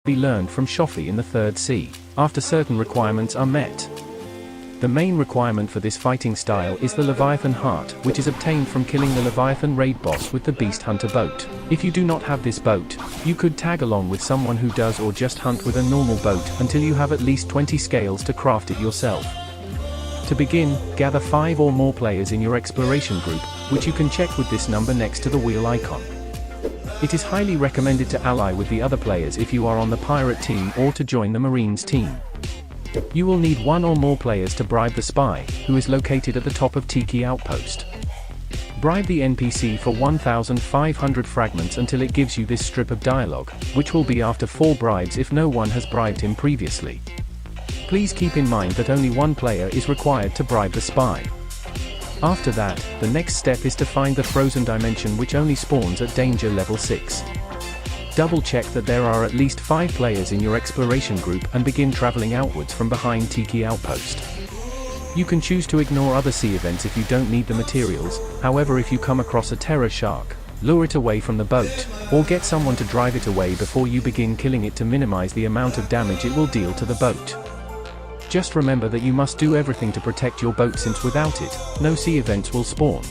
be learned from Shofi in the 3rd sea, after certain requirements are met. The main requirement for this fighting style is the Leviathan Heart, which is obtained from killing the Leviathan raid boss with the Beast Hunter boat. If you do not have this boat, you could tag along with someone who does, or just hunt with a normal boat until you have at least 20 scales to craft it yourself. To begin, gather 5 or more players in your exploration group, which you can check with this number next to the wheel icon. It is highly recommended to ally with the other players if you are on the pirate team or to join the Marines team. You will need 1 or more players to bribe the spy, who is located at the top of Tiki Outpost. Bribe the NPC for 1,500 fragments until it gives you this strip of dialogue, which will be after 4 bribes if no one has bribed him previously. Please keep in mind that only 1 player is required to bribe the spy. After that, the next step is to find the frozen dimension, which only spawns at danger level 6. Double check that there are at least 5 players in your exploration group and begin traveling outwards from behind Tiki Outpost. You can choose to ignore other sea events if you don't need the materials. However, if you come across a terror shark, lure it away from the boat, or get someone to drive it away before you begin killing it to minimize the amount of damage it will deal to the boat. Just remember that you must do everything to protect your boat, since without it, no sea events will spawn.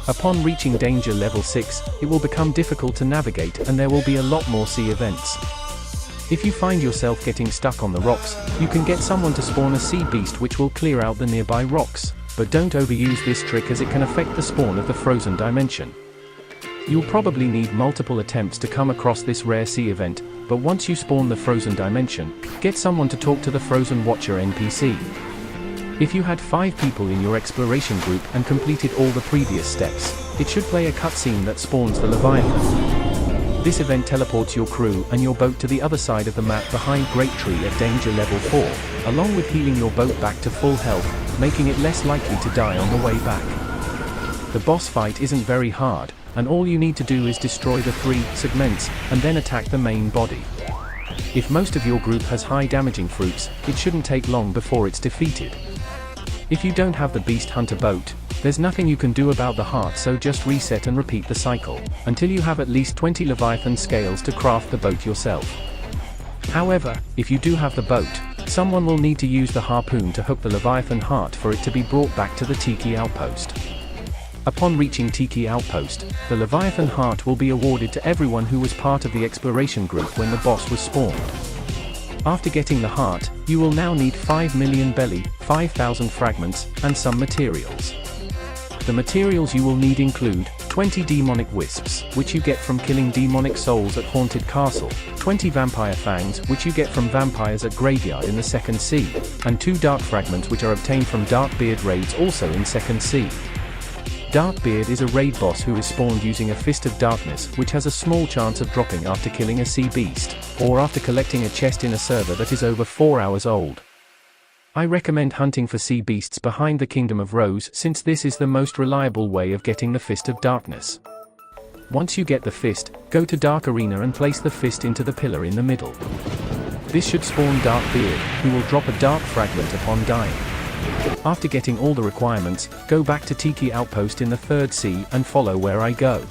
Upon reaching danger level 6, it will become difficult to navigate and there will be a lot more sea events. If you find yourself getting stuck on the rocks, you can get someone to spawn a sea beast which will clear out the nearby rocks, but don't overuse this trick as it can affect the spawn of the frozen dimension. You'll probably need multiple attempts to come across this rare sea event, but once you spawn the frozen dimension, get someone to talk to the Frozen Watcher NPC. If you had 5 people in your exploration group and completed all the previous steps, it should play a cutscene that spawns the Leviathan. This event teleports your crew and your boat to the other side of the map behind Great Tree at danger level 4, along with healing your boat back to full health, making it less likely to die on the way back. The boss fight isn't very hard, and all you need to do is destroy the 3 segments, and then attack the main body. If most of your group has high damaging fruits, it shouldn't take long before it's defeated. If you don't have the Beast Hunter boat, there's nothing you can do about the heart, so just reset and repeat the cycle, until you have at least 20 Leviathan scales to craft the boat yourself. However, if you do have the boat, someone will need to use the harpoon to hook the Leviathan heart for it to be brought back to the Tiki Outpost. Upon reaching Tiki Outpost, the Leviathan heart will be awarded to everyone who was part of the exploration group when the boss was spawned. After getting the heart, you will now need 5 million belly, 5,000 fragments, and some materials. The materials you will need include 20 demonic wisps, which you get from killing demonic souls at Haunted Castle, 20 vampire fangs, which you get from vampires at Graveyard in the 2nd sea, and 2 dark fragments which are obtained from Darkbeard raids also in 2nd sea. Darkbeard is a raid boss who is spawned using a Fist of Darkness, which has a small chance of dropping after killing a sea beast, or after collecting a chest in a server that is over 4 hours old. I recommend hunting for sea beasts behind the Kingdom of Rose, since this is the most reliable way of getting the Fist of Darkness. Once you get the fist, go to Dark Arena and place the fist into the pillar in the middle. This should spawn Darkbeard, who will drop a dark fragment upon dying. After getting all the requirements, go back to Tiki Outpost in the 3rd sea and follow where I go.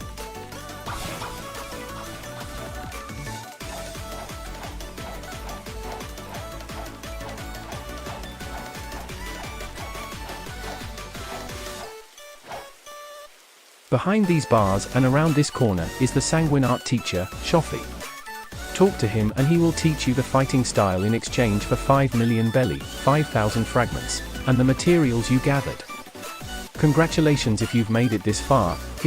Behind these bars and around this corner is the Sanguine art teacher, Shofi. Talk to him and he will teach you the fighting style in exchange for 5 million belly, 5,000 fragments, and the materials you gathered. Congratulations if you've made it this far. Here's